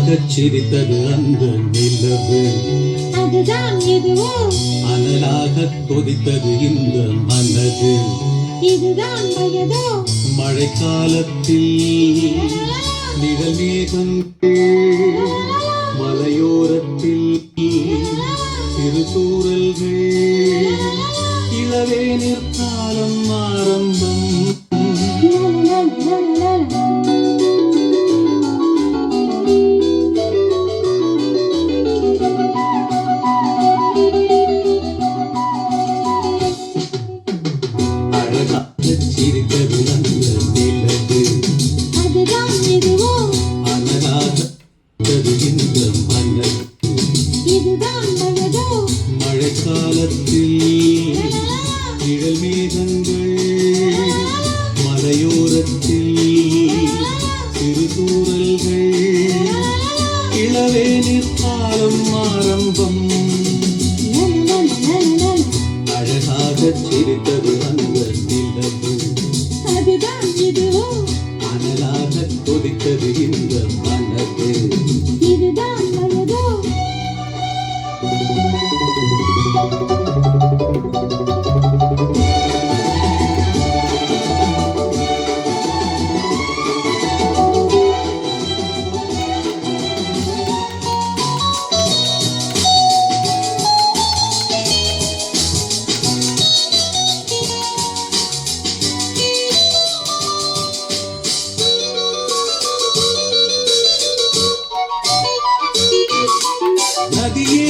அழகாகச் சிரித்தது அந்த நிலவு, அதுதான் எதுவோ அனலாகக் கொதித்தது இந்த மனது, இதுதான் வயதோ மழைக்காலத்தில் நிழல் மேகங்கள், மலையோரத்தில் சிறு தூறல்கள், இளவேனிற் காலம் ஆரம்பம். அழகாகச் சிரித்தது அந்த நிலவு, அதுதான் எதுவோ அனலாகத் இந்த மனது, இதுதான் வயதோ மழைக்காலத்தில் நிழல் மேகங்கள், மலையோரத்தில் சிறு தூறல்கள், இளவேனிற் காலம் ஆரம்பம். அழகாகச் சிரித்தது அந்த நிலவு, அதுதான் எதுவோ அனலாகக் கொதித்தது இந்த மனது. இதுதான் வயதோ நதியே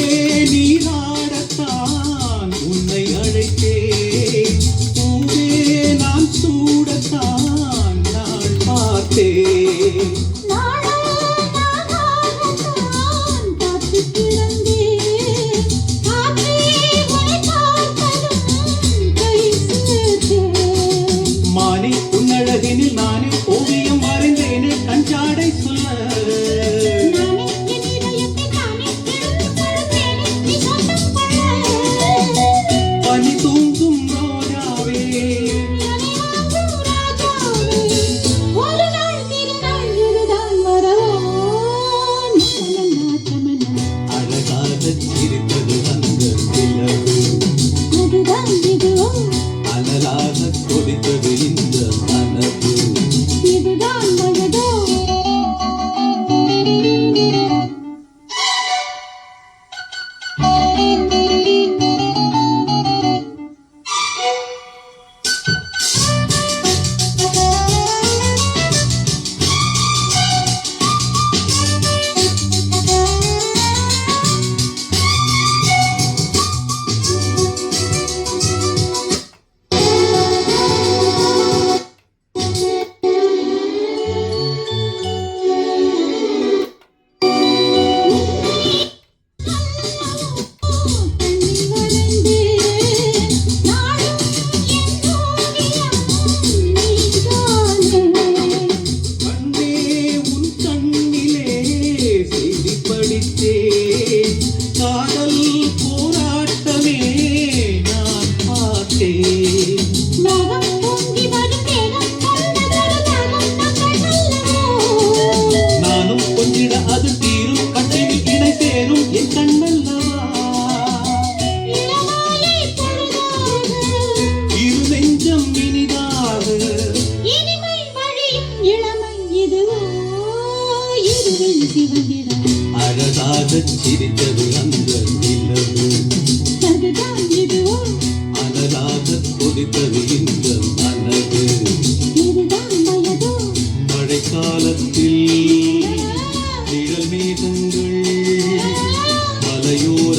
நீராடத்தான் உன்னை அழைத்தேன், பூவே நான் சூடத்தான் நாள் பார்த்தேன். மானே உன்னழகினில் நானே ஓவியம் வரைந்தேனே கஞ்சாடை சொல்ல, பனி தூங்கும் ரோஜாவே, அழகாகச் சிரித்தது அந்த நிலவு, அனலாகக் கொதித்தது இந்த மனது. இதுதான் வயதோ கண்ணே உன் கண்ணிலே செய்தி படித்தேன், காதல் போராட்டமே நான் பார்த்தேன். நானும் கொஞ்சிட அது தீரும், கண்ணில் இணை சேரும் என் கண்ணல்லவா, இரு நெஞ்சம் இனிதாக. அழகாகச் சிரித்தது அந்த நிலவு, அனலாகக் கொதித்தது இந்த மனது, மழைக்காலத்தில் நிழல் மேகங்கள், மலையோர